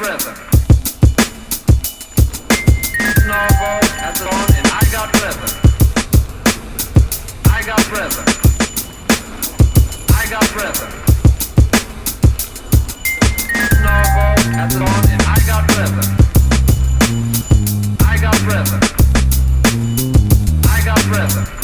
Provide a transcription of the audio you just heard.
rhythm. Snowball at the dawn and I got rhythm. I got rhythm. I got rhythm. Snowball at the dawn and I got rhythm. I got rhythm. I got rhythm.